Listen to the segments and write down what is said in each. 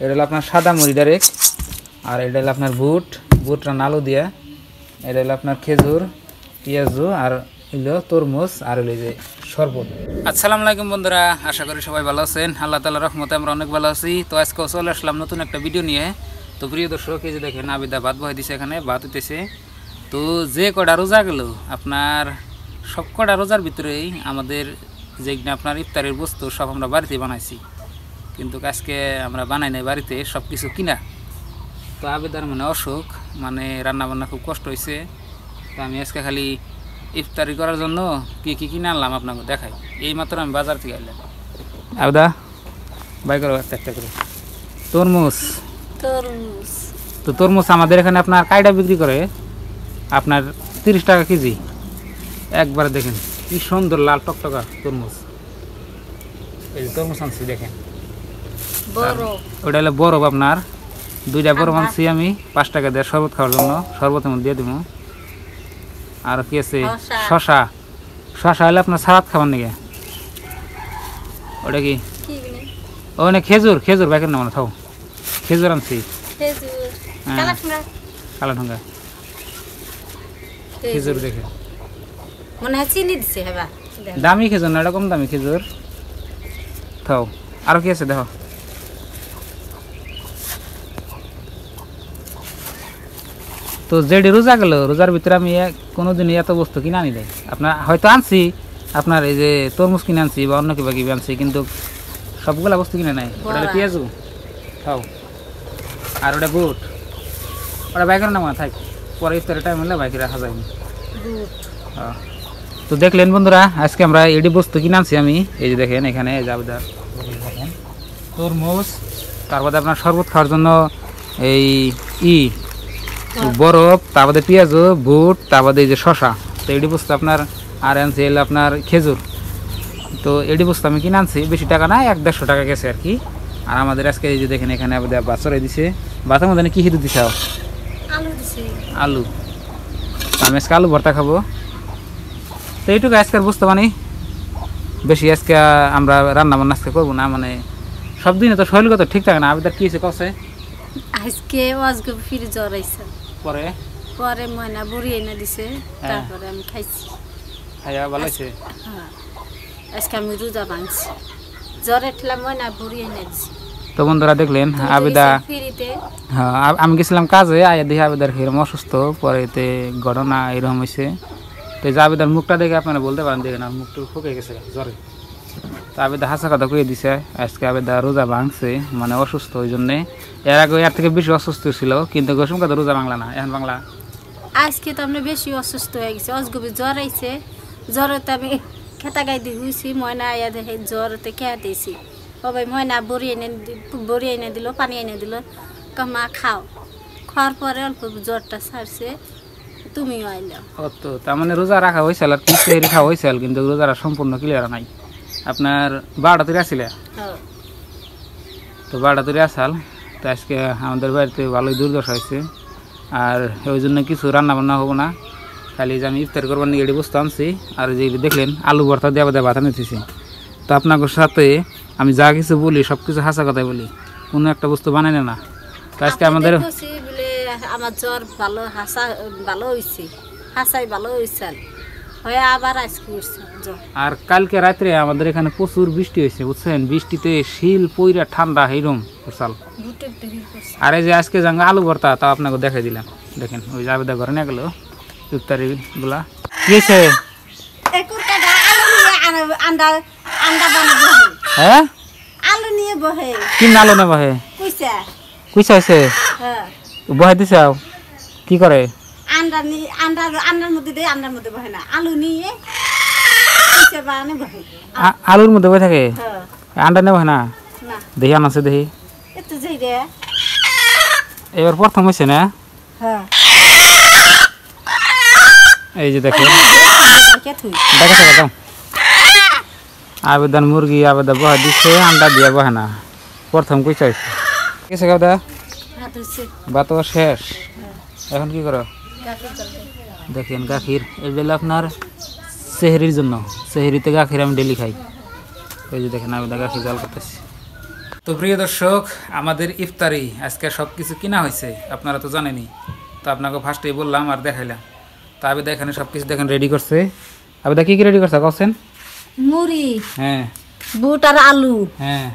এটা হলো আপনার সাদা মুড়ি ডাইরেক্ট, আর এটা হলো আপনার বুটটা নালু দিয়া, এটা হলো আপনার খেজুর, পেঁয়াজু, আর হলো তরমুজ, আর হলো যে শরবত। আসসালামু আলাইকুম বন্ধুরা, আশা করি সবাই ভালো আছেন। আল্লাহ তাআলার রহমতে আমরা অনেক ভালো আছি। তো আজকে চলে আসলাম নতুন একটা ভিডিও নিয়ে। তো প্রিয় দর্শক, এই যে দেখেন আবিদা ভাত বহাই দিছে, এখানে ভাত হইতেছে। তো যে কটা রোজা গেল, আপনার সব কটা রোজার ভিতরেই আমাদের যেগুলো আপনার ইফতারের বস্তু সব আমরা বাড়িতে বানাইছি, কিন্তু আজকে আমরা বানাই নাই, বাড়িতে সব কিছু কিনা। তো আবেদার মানে অসুখ, মানে রান্নাবান্না খুব কষ্ট হয়েছে। তো আমি আজকে খালি ইফতারি করার জন্য কী কী কিনে আনলাম আপনাকে দেখাই। এই মাত্র আমি বাজার থেকে আনলাম। আবেদা বাই করো একটা একটা করে। তরমুজ, তো তরমুজ আমাদের এখানে আপনার কাইটা বিক্রি করে আপনার 30 টাকা কেজি। একবার দেখেন কি সুন্দর লাল টকটকা তরমুজ। এই যে তরমুজ আনছি দেখেন, ওটা হলো বরফ। আপনার 2টা বরফ আনছি আমি 5 টাকা দিয়ে শরবত খাওয়ার জন্য, শরবতের মধ্যে দিয়ে দিব। আর কি আছে, শশা হলে আপনার সালাদ খাবার নাকি। ওটা কি ওখানে খেজুর বাইকের নাম থাও, খেজুর আনছি, কালা ঠোঙ্গা খেজুর। দেখে মনে হয় চিনি দিছে, দামি খেজুর না, এটা কম দামি খেজুর। থাও আরো কি আছে দেখো। তো যেটি রোজা গেল, রোজার ভিতরে আমি কোনোদিনই এত বস্তু কিনে আনি দেয়। আপনার হয়তো আনছি, আপনার এই যে তরমুজ কিনে আনছি বা অন্য কিবা কিবা আনছি, কিন্তু সবগুলা বস্তু কিনে নাই। ওটা পেঁয়াজু খাও, আর ওটা বুট, ওটা বাইকের নাম থাক, পরে ইফতারের টাইম হলে বাইকে রাখা যায়। হ্যাঁ, তো দেখলেন বন্ধুরা, আজকে আমরা এডি বস্তু কিনে আনছি আমি। এই যে দেখেন এখানে দেখেন তরমুজ, তারপরে আপনার শরবত খাওয়ার জন্য এই বরফ, তারপরে পেঁয়াজ, বুট, তারপরে এই যে শশা। তো এডি বস্তু আপনার আর আনছি এলো আপনার খেজুর। তো এডি বস্তু আমি কিনে আনছি, বেশি টাকা না, 100-150 টাকা গেছে আর কি। আর আমাদের আজকে এই যে দেখেন এখানে বাচ্চারাই দিছে, বাচ্চার মধ্যে কি খেতে দিছে? আলু। আমি আজকে আলু ভর্তা খাবো। তো এইটুকু আজকের বুঝতে পারি, বেশি আজকে আমরা রান্না বান্না আজকে করবো না। মানে সব দিনে তো শরীরগত ঠিক থাকে না। আবিদার কি হয়েছে কছে? আজকে আজকে ফিরে জ্বর আইছে, পরে ময়না বুড়ি এনে দিছে, তারপরে আমি খাইছি। খাইয়া ভালো হয়েছে? হ্যাঁ, আজকে আমি রোজা ভাঙছি, জ্বর উঠলাম, ময়না বুড়ি এনে দিছে। তো বন্ধুরা দেখলেন আবিদা, হ্যাঁ আমি গেছিলাম কাজে, আয়া দেখি আবিদার এরকম অসুস্থ, পরেতে ঘটনা এরকম হয়েছে। তো এই যে আবিদার মুখটা দেখে আপনারা বলতে পারেন, দেখেন আর মুখটা ফুকে গেছে জ্বরে। তো আবিদা হাসা কথা কয়ে দিছে, আজকে আবিদা রোজা ভাঙছে, মানে অসুস্থ। ওই জন্যে এর আগে এর থেকে বেশি অসুস্থ ছিল, কিন্তু গসম কথা রোজা বাংলা না, এখন বাংলা। আজকে তো আমরা বেশি অসুস্থ হয়ে গেছি, অজগবি জ্বর আইছে। জ্বরতে আমি খেতা গাই দিয়ে হয়েছি, ময়না আয়া দেখে জ্বরতে খেয়া দিয়েছি। বাবাই ময়না বড়ি এনে দিল, পানি এনে দিল, মা খাও। খাওয়ার পরে অল্প জ্বরটা ছাড়ছে, তুমিও আইলো। তো তার মানে রোজা রাখা হয়েছিল আর কিছু খাওয়া হয়েছিল, কিন্তু রোজাটা সম্পূর্ণ ক্লিয়ার নাই। আপনার 12টা তৈরি আসলে, তো 12টা তৈরি আসাল। তো আজকে আমাদের বাড়িতে ভালোই দুর্দশা হয়েছে, আর ওই জন্য কিছু রান্না বান্না হবো না, খালি যে আমি ইফতার করবার নিয়ে এটি বস্তু আনছি। আর যে দেখলেন আলু ভর্তা দিয়ে আবার ভাত নিতেছি। তো আপনাদের সাথে আমি যা কিছু বলি সব কিছু হাসা কথাই বলি, কোনো একটা বস্তু বানাই না। তো আজকে আমাদের আমার জ্বর ভালো হয়েছে, হাসাই ভালো হয়েছে, আবার আজকে আর কালকে রাত্রে আমাদের এখানে প্রচুর বৃষ্টি হয়েছে, বুঝছেন? বৃষ্টিতে শিল পইরা ঠান্ডা এইরকম করছাল। আর এই যে আজকে জাঙ্গা আলু ভর্তা, তাও আপনাকে দেখাই দিলাম। দেখেন ওই জাবেদা ঘরে নিয়ে গেল ইফতারি গুলা। কি হয়েছে? হ্যাঁ, আলু নিয়ে বহে। কি আলু না বহে? কুইসা হয়েছে, বহে দিছে। কি করে? আন্ডার মধ্যে বহে না, আলু নিয়ে আলুর মধ্যে বয়ে থাকে, আন্ডা নেব না। দেখি আনছে, দেখি এবার প্রথম হয়েছে না। এই যে দেখে আবেদন মুরগি আবেদন বহে দিচ্ছে, আন্ডা দিয়ে বহে না, প্রথম কুইসা হয়েছে। কিসে খাওয়া ভাত শেষ, এখন কি করো? দেখেন গাখির, এটা আপনার সেহরির জন্য, সেহরিতে গাখির আমি ডেলি খাই। এই যে দেখেন আমি গাখির জাল করতেছি। তো প্রিয় দর্শক, আমাদের ইফতারি আজকে সব কিছু কিনা হয়েছে, আপনারা তো জানেনই। তো আপনাকে ফার্স্টেই বললাম আর দেখাইলাম। তো আবিদা এখানে সব কিছু দেখেন রেডি করছে। আবিদা কি কি রেডি করছে বলছেন? মুড়ি, হ্যাঁ বুট আর আলু, হ্যাঁ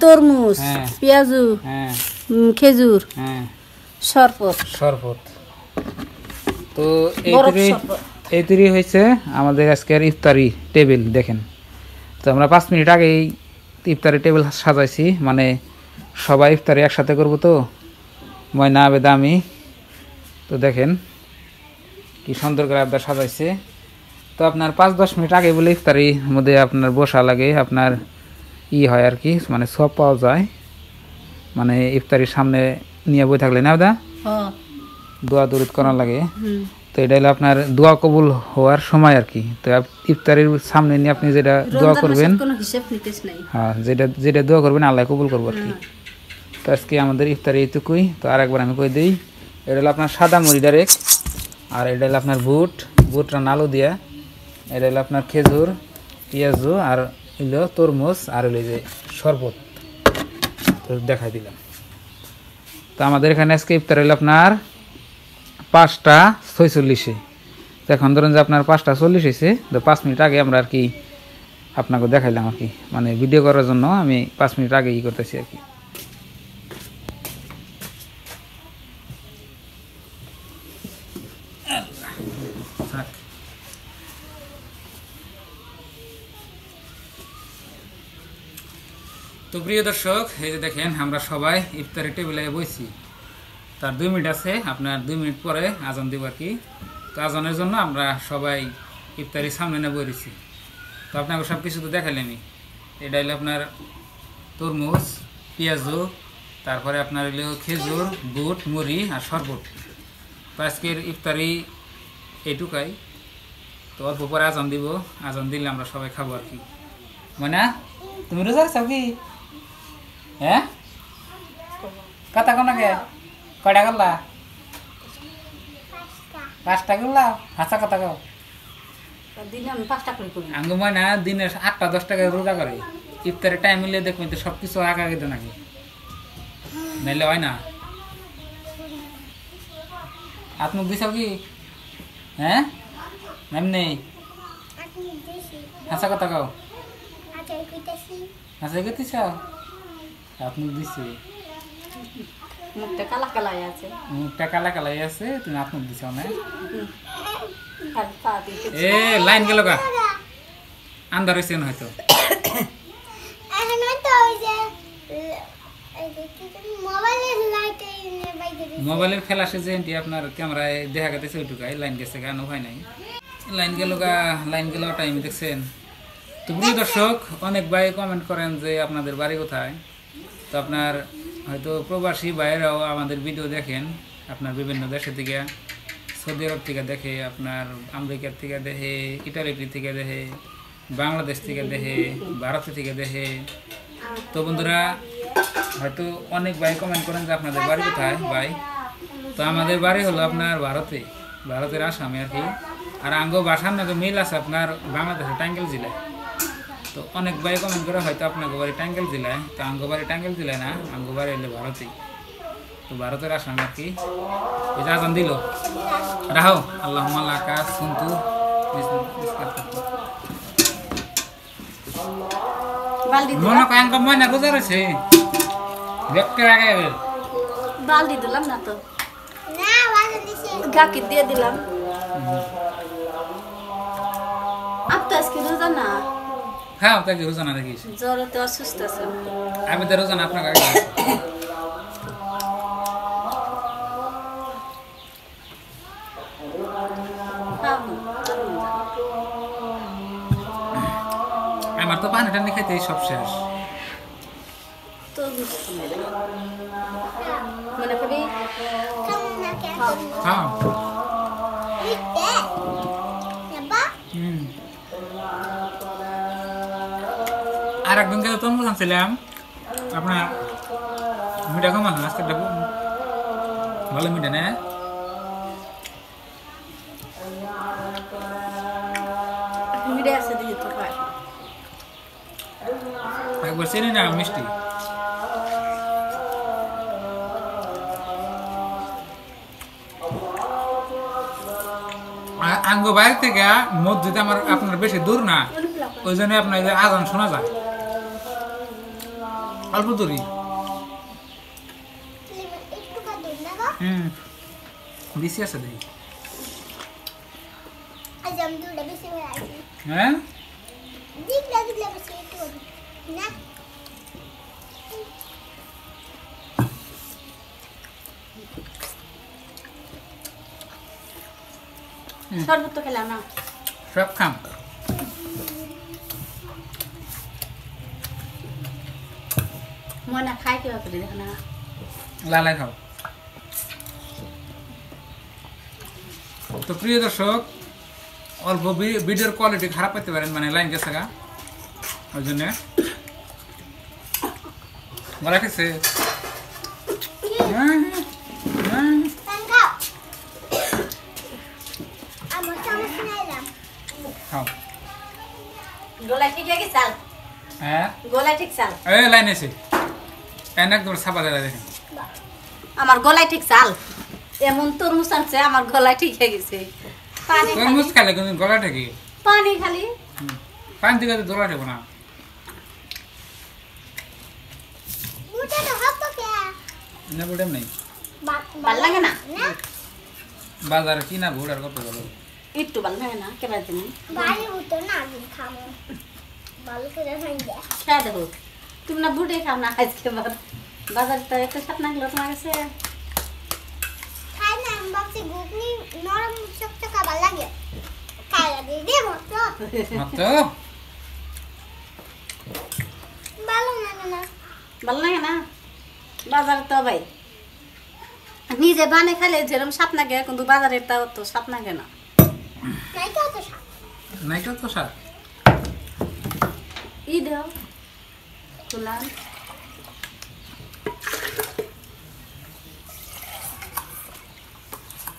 তরমুজ, হ্যাঁ পেঁয়াজু, হ্যাঁ খেজুর, হ্যাঁ শরবত। শরবত। তো বরফ শরবত। এই তৈরি হয়েছে আমাদের আজকের ইফতারি টেবিল দেখেন। তো আমরা 5 মিনিট আগেই ইফতারি টেবিল সাজাইছি, মানে সবাই ইফতারি একসাথে করবো। তো ময়না, আবেদা, আমি। তো দেখেন কি সুন্দর করে আবদার সাজাইছে। তো আপনার 5-10 মিনিট আগে বলে ইফতারির মধ্যে আপনার বসা লাগে, আপনার হয় আর কি, মানে সব পাওয়া যায়, মানে ইফতারির সামনে নিয়ে বই থাকলে না আবেদা দোয়া দরুদ করার লাগে। তো এটা হলো আপনার দোয়া কবুল হওয়ার সময় আর কি। তো ইফতারির সামনে নিয়ে আপনি যেটা দোয়া করবেন, হ্যাঁ, যেটা যেটা দোয়া করবেন আল্লাহ কবুল করবো আর কি। তো আজকে আমাদের ইফতারি এইটুকুই। তো আর একবার আমি কই দিই, এটা হলো আপনার সাদা মুড়ি ডাইরেক্ট, আর এটা হলো আপনার বুটটা আলু দিয়া, এটা হলো আপনার খেজুর, পেঁয়াজু, আর হইলো তরমুজ, আর হইলো যে শরবত। তো দেখাই দিলাম। তো আমাদের এখানে আজকে ইফতার হইলো আপনার 5:46। তো এখন ধরুন যে আপনার 5:40 হয়েছে। তো 5 মিনিট আগে আমরা আর কি আপনাকে দেখাইলাম আর কি, মানে ভিডিও করার জন্য আমি 5 মিনিট আগে করতেছি আর কি। তো প্রিয় দর্শক, এই যে দেখেন আমরা সবাই ইফতারি টেবিলে বসছি। তার 2 মিনিট আছে, আপনার 2 মিনিট পরে আজান দিব আর কি। তো আজানের জন্য আমরা সবাই ইফতারির সামনে নিয়ে বসেছি। তো আপনাকে সব কিছু তো দেখালামই। এটা হলো আপনার তরমুজ, পেঁয়াজু, তারপরে আপনার হলো খেজুর, বুট, মুড়ি আর শরবত। তো আজকের ইফতারি এইটুকাই। তো অল্প পরে আজান দিব, আজান দিলে আমরা সবাই খাবো আর কি। মানে তুমি রোজা রাখছো কি? হ্যাঁ, কথা কোন গে কয়টা করলা? 5টা করলা। হাসা কথা কও। আঙ্গ ময়না দিনে 8টা-10 টাকা রোজা করে। ইফতারের টাইম মিলে দেখবেন তো সবকিছু আগে আগে দেন আগে, নাইলে হয় না। হাত মুখ দিছ কি? হ্যাঁ, এমনি হাসা কথা কও। হাসা করতেছ? হাত মুখ দিছে, মুখটা কালা কালাই আছে। মুখটা কালা কালাই আছে, তুমি হাত মুখ দিছ না? এ লাইন গেল গা, আন্ধার হয়েছে না হয়তো। মোবাইলের ফ্ল্যাশে যে আপনার ক্যামেরায় দেখা গেছে ওইটুকাই লাইন গেছে, গানও হয় নাই। লাইন গেল গা, লাইন গেল টাইম দেখছেন। তো প্রিয় দর্শক, অনেক ভাই কমেন্ট করেন যে আপনাদের বাড়ি কোথায়। তো আপনার হয়তো প্রবাসী ভাইয়েরাও আমাদের ভিডিও দেখেন, আপনার বিভিন্ন দেশের থেকে, সৌদি আরব থেকে দেখে, আপনার আমেরিকার থেকে দেখে, ইটালি থেকে দেখে, বাংলাদেশ থেকে দেখে, ভারত থেকে দেখে। তো বন্ধুরা, হয়তো অনেক ভাই কমেন্ট করেন যে আপনাদের বাড়ি কোথায় ভাই। তো আমাদের বাড়ি হলো আপনার ভারতের আসামে আর কি। আর আঙ্গ বাসার নাকি মিল আছে আপনার বাংলাদেশের টাঙ্গাইল জেলায়। তো অনেক ভাই কমেন্ট করে হয়তো আপনাকে বাড়ি টাঙ্গাইল জেলায়। তো আঙ্গ বাড়ি টাঙ্গাইল জেলায় না, আঙ্গ বাড়ি হলে ভারতেই। তো ভারতের আসাম আর কি। এই যে আজান দিল, রাহো আল্লাহ মাল্লাকা শুনতু মনে কয় আঙ্গ ময়না রোজা রয়েছে দেখতে আগে বালদি দিলাম না তো, গাকি দিয়ে দিলাম। আপ তো আজকে রোজা না। হ্যাঁ, তাকে রোজা না দেখিস, জ্বরতে অসুস্থ আছে। আমি তো রোজা না আপনার আগে। আমার তো পানি টানি খাইতে সব শেষ। মনে করি হ্যাঁ, আর একদিন গেলে তরমুজ আনছিলাম আপনার, মিঠা কম আছে আজকে, ভালো মিঠা না। একবার চিনি না মিষ্টি আঙ্গ বাইরে থেকে মসজিদ আমার আপনার বেশি দূর না ওই জন্য আপনার আজান শোনা যায় অল্প দূরই বেশি আছে দেখি হ্যাঁ শরবত তো খেলাম না সব খাম ময়না খাই কিবা করে দেখো না লালাই খাও তো প্রিয় দর্শক অল্প ভিডিওর কোয়ালিটি খারাপ পেতে পারেন মানে লাইন গেছে গা ওই জন্য বলা গেছে খাও গলায় ঠিক আছে চাল হ্যাঁ গলায় ঠিক চাল এই লাইন এসে একদম ছাপা দেয় দেখেন আমার গলায় ঠিক চাল এমন তরমুজ আনছে আমার গলায় ঠিক হয়ে গেছে পানি তরমুজ খালে কিন্তু গলা ঠেকে পানি খালি পানি থেকে তো গলা ঠেকো না না বললাম নাই ভাল লাগে না বাজারে কিনা ভুল আর কত ভালো একটু ভাল লাগে না কেবার দিন খেয়ে দেখো তুমি না বুটে খাও না আজকে বাজারে তো একটা সাত নাগলো তোমার কাছে মাত্র ভাল লাগে না বাজারে তো ভাই নিজে বানে খালে যেরকম সাপ নাগে কিন্তু বাজারে তাও তো সাপ নাগে না নাইটা তো স্যার ই দেও তুলান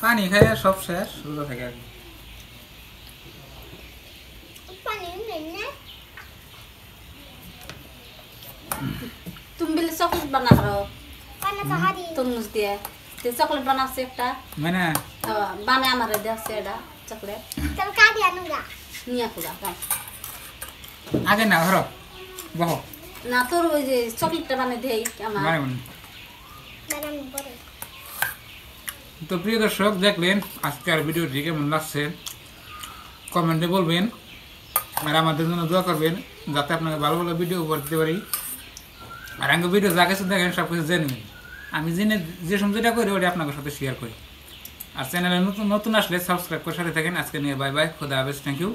পানি খায় সব শেষ রোজা থেকে আর কি। তুমি বলে চকলেট বানাও তরমুজ দিয়ে চকলেট বানাচ্ছে একটা মানে বানায় আমার দেওয়া এটা চকলেট নিয়ে খুঁজা আগে না ধরো বহ না তোর ওই যে চকলেটটা বানিয়ে দেই আমার মানে তো প্রিয় দর্শক দেখলেন আজকের ভিডিওটি কেমন লাগছে কমেন্টে বলবেন আর আমাদের জন্য দোয়া করবেন যাতে আপনাকে ভালো ভালো ভিডিও উপহার দিতে পারি আর আমাকে ভিডিও যা কিছু দেখেন সব কিছু জেনে নিন আমি জেনে যে সময় যেটা করি ওটা আপনাদের সাথে শেয়ার করি আর চ্যানেলে নতুন নতুন আসলে সাবস্ক্রাইব করে সাথে থাকেন আজকে নিয়ে বাই বাই খোদা হাফেজ থ্যাংক ইউ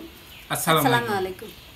আসসালামু আলাইকুম আলাইকুম